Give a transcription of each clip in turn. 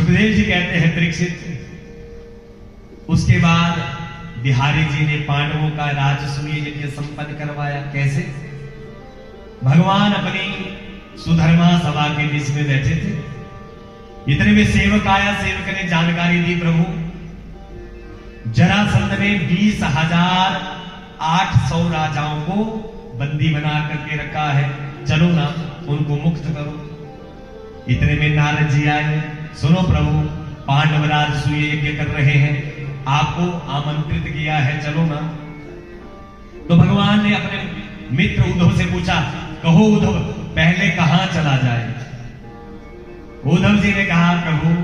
सुखदेव जी कहते हैं परीक्षित, उसके बाद बिहारी जी ने पांडवों का राजसूय यज्ञ संपन्न करवाया। कैसे? भगवान अपनी सुधर्मा सभा के बीच में बैठे थे, इतने में सेवक आया। सेवक ने जानकारी दी, प्रभु जरासंध ने 20,800 राजाओं को बंदी बना करके रखा है, चलो ना उनको मुक्त करो। इतने में नारद जी आए, सुनो प्रभु पांडव राजसूय यज्ञ कर रहे हैं, आपको आमंत्रित किया है, चलो ना। तो भगवान ने अपने मित्र उद्धव से पूछा, कहो उद्धव पहले कहां चला जाए? उद्धव जी ने कहा, प्रभु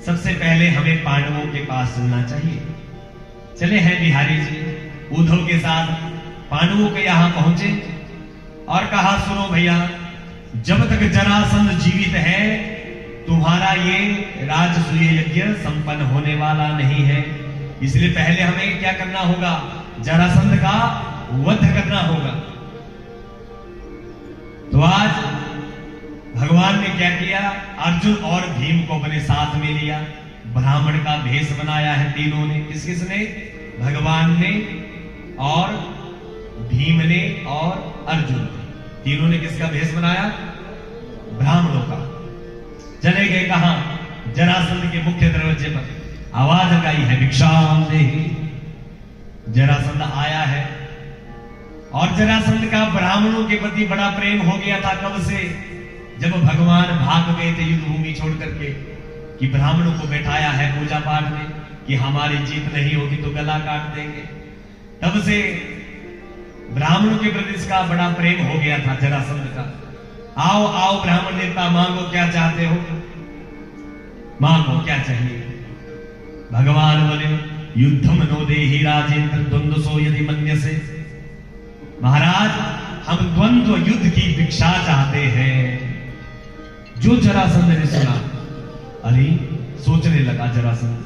सबसे पहले हमें पांडवों के पास चलना चाहिए। चले हैं बिहारी जी उद्धव के साथ पांडवों के यहां पहुंचे और कहा, सुनो भैया जब तक जरासंध जीवित है तुम्हारा ये राजसूय यज्ञ संपन्न होने वाला नहीं है, इसलिए पहले हमें क्या करना होगा? जरासंध का वध करना होगा। तो आज भगवान ने क्या किया? अर्जुन और भीम को अपने साथ में लिया, ब्राह्मण का भेष बनाया है तीनों ने। किसने? भगवान ने और भीम ने और अर्जुन, तीनों ने किसका भेष बनाया? ब्राह्मणों का। चले गए कहां? जरासंध के मुख्य दरवाजे पर आवाज लगाई है, भिक्षाम देहि। जरासंध आया है और जरासंध का ब्राह्मणों के प्रति बड़ा प्रेम हो गया था। कब से? जब भगवान भाग गए थे युद्ध भूमि छोड़ करके, कि ब्राह्मणों को बैठाया है पूजा पाठ में कि हमारी जीत नहीं होगी तो गला काट देंगे, तब से ब्राह्मणों के प्रति इसका बड़ा प्रेम हो गया था जरासंध का। आओ आओ ब्राह्मण नेता, मांगो क्या चाहते हो, मांगो क्या चाहिए? भगवान बोले, युद्धम नो देहि राजेंद्र द्वंद्वसो यदि मन्यसे। महाराज हम द्वंद्व युद्ध की भिक्षा चाहते हैं। जो जरासंध ने सुना, अरे सोचने लगा जरासंध,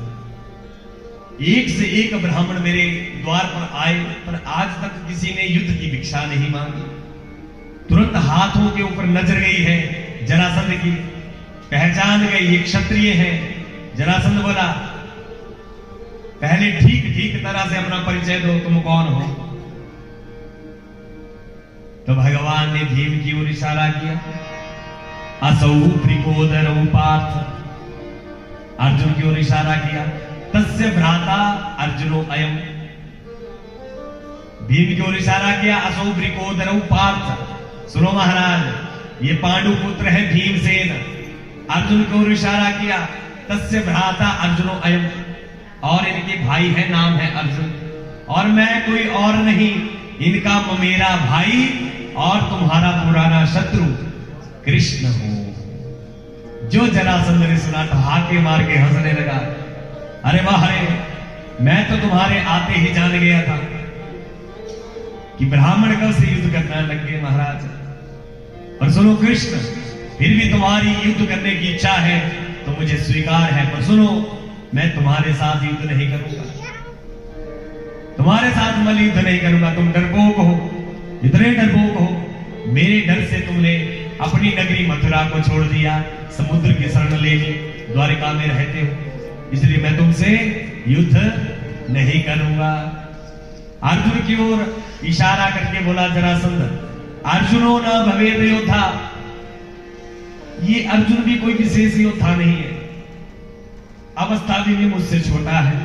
एक से एक ब्राह्मण मेरे द्वार पर आए पर आज तक किसी ने युद्ध की भिक्षा नहीं मांगी। तुरंत हाथों के ऊपर नजर गई है जरासंध की, पहचान गई ये क्षत्रिय है। जरासंध बोला, पहले ठीक ठीक तरह से अपना परिचय दो, तुम कौन हो? तो भगवान ने भीम की ओर इशारा किया, असौ प्रिकोदरौ पार्थ। अर्जुन की ओर इशारा किया, तस्य भ्राता अर्जुनो अयम। भीम की ओर इशारा किया, असौ प्रिकोदरौ पार्थ। सुनो महाराज, ये पांडु पुत्र है भीमसेन। अर्जुन की ओर इशारा किया, तस्य भ्राता अर्जुनो अयम, और इनके भाई है, नाम है अर्जुन, और मैं कोई और नहीं, इनका मेरा भाई और तुम्हारा पुराना शत्रु कृष्ण हो। जो जरासंध ने सुना ठहाके मार के हंसने लगा, अरे वाह रे, मैं तो तुम्हारे आते ही जान गया था कि ब्राह्मण कब से युद्ध करना लग गए महाराज। पर सुनो कृष्ण, फिर भी तुम्हारी युद्ध करने की इच्छा है तो मुझे स्वीकार है, पर सुनो मैं तुम्हारे साथ युद्ध नहीं करूंगा, तुम्हारे साथ मल युद्ध नहीं करूंगा। तुम डरपोक हो, इतने डरपोक हो, मेरे डर से तुमने अपनी नगरी मथुरा को छोड़ दिया, समुद्र की शरण ले ली, द्वारिका में रहते हो, इसलिए मैं तुमसे युद्ध नहीं करूंगा। अर्जुन की ओर इशारा करके बोला जरासंध, अर्जुनो न भवेद योद्धा। ये अर्जुन भी कोई विशेष योद्धा नहीं है, अवस्था भी मुझसे छोटा है।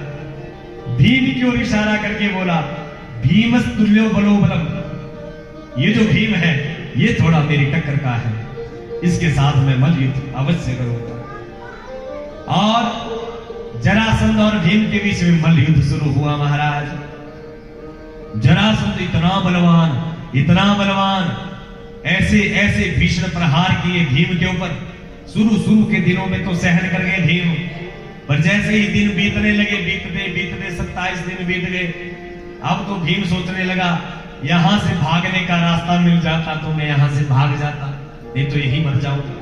भीम की ओर इशारा करके बोला, भीमस तुल्यो बलो बलम। ये जो भीम है ये थोड़ा मेरी टक्कर का है, इसके साथ मैं मल युद्ध अवश्य करूंगा। और जरासंध और भीम के बीच में मल युद्ध शुरू हुआ महाराज। जरासंध इतना बलवान, इतना बलवान, ऐसे ऐसे भीषण प्रहार किए भीम के ऊपर। शुरू के दिनों में तो सहन कर गए भीम, पर जैसे ही दिन बीतने लगे, बीतते 27 दिन बीत गए, अब तो भीम सोचने लगा, यहां से भागने का रास्ता मिल जाता तो मैं यहां से भाग जाता, नहीं तो यही मर जाऊंगा,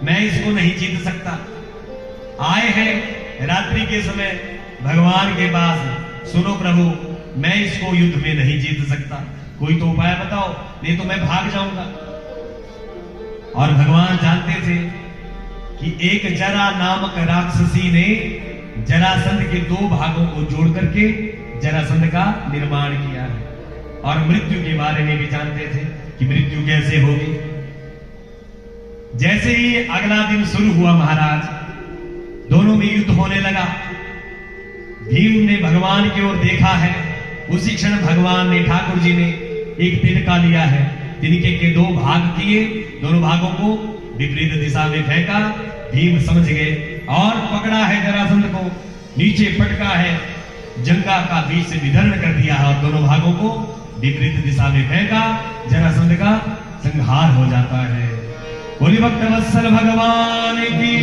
मैं इसको नहीं जीत सकता। आए हैं रात्रि के समय भगवान के पास, सुनो प्रभु मैं इसको युद्ध में नहीं जीत सकता, कोई तो उपाय बताओ, नहीं तो मैं भाग जाऊंगा। और भगवान जानते थे कि एक जरा नामक राक्षसी ने जरासंध के 2 भागों को जोड़ करके जरासंध का निर्माण किया है। और मृत्यु के बारे में भी जानते थे कि मृत्यु कैसे होगी। जैसे ही अगला दिन शुरू हुआ महाराज, दोनों में युद्ध होने लगा। भीम ने भगवान की ओर देखा है, उसी क्षण भगवान ने, ठाकुर जी ने एक तिनका लिया है, तिनके के 2 भाग किए, दोनों भागों को विपरीत दिशा में फेंका। भीम समझ गए और पकड़ा है जरासंध को, नीचे पटका है, जंगा का बीच से विदर्ण कर दिया है और दोनों भागों को विपरीत दिशा में फेंका। जरासंध का संहार हो जाता है। बोली भक्त वत्सल भगवान की,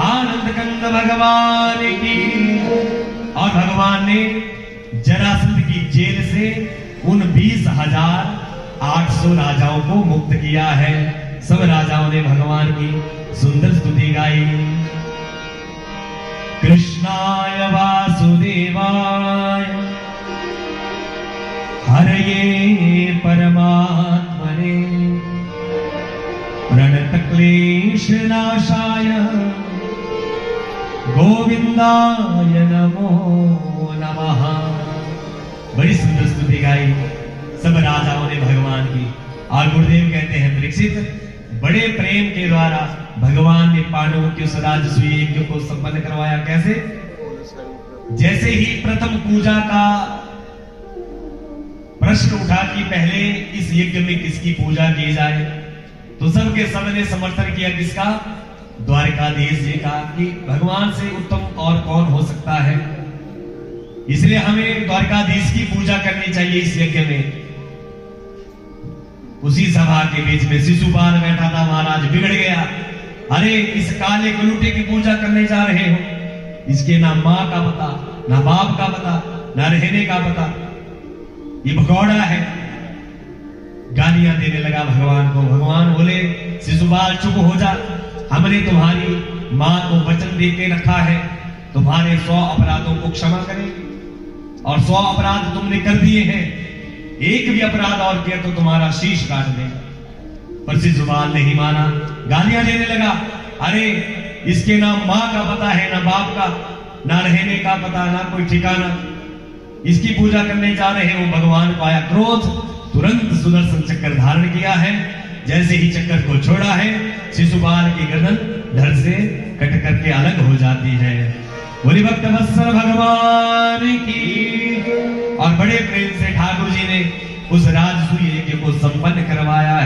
आनंद कंद भगवान की। और भगवान ने जरासंध की जेल से उन 20,800 राजाओं को मुक्त किया है। सब राजाओं ने भगवान की सुंदर स्तुति गाई। कृष्णाय वासुदेवाय हरये परमात्मने प्रणतक्लेशनाशाय गोविंदाय नमो नमः। बड़ी सुंदर स्तुति गाई सब राजाओं ने भगवान की। और गुरुदेव कहते हैं, परीक्षित, बड़े प्रेम के द्वारा भगवान ने पांडवों के उस राजसूय यज्ञ को संपन्न करवाया। कैसे? जैसे ही प्रथम पूजा का प्रश्न उठा कि पहले इस यज्ञ में किसकी पूजा की जाए, तो सबके सब ने समर्थन किया। किसका? द्वारकाधीश जी का, कि भगवान से उत्तम और कौन हो सकता है, इसलिए हमें द्वारकाधीश की पूजा करनी चाहिए इस यज्ञ में। उसी सभा के बीच में शिशुपाल बैठा था। महाराज बिगड़ गया, अरे इस काले कलूटे की पूजा करने जा रहे हो, इसके ना माँ का पता, ना बाप का पता, ना रहने का पता, ये भगौड़ा है। गालियां देने लगा भगवान को। भगवान बोले, शिशुपाल चुप हो जा, हमने तुम्हारी माँ को वचन देके रखा है तुम्हारे 100 अपराधों को क्षमा करेंगे, और 100 अपराध तुमने कर दिए हैं, एक भी अपराध और किया तो तुम्हारा शीश काट देगा। पर शिशुपाल नहीं माना, गालियां देने लगा। अरे इसके ना माँ का पता है, ना बाप का, ना रहने का पता, ना कोई ठिकाना, इसकी पूजा करने जा रहे हो। भगवान को आया क्रोध, तुरंत सुदर्शन चक्र धारण किया है। जैसे ही चक्कर को छोड़ा है, शिशुपाल की गर्दन धड़ से कट करके अलग हो जाती है। बोली भक्त वत्सल भगवान की। और बड़े प्रेम से ठाकुर जी ने उस राजसूय यज्ञ को संपन्न करवाया है।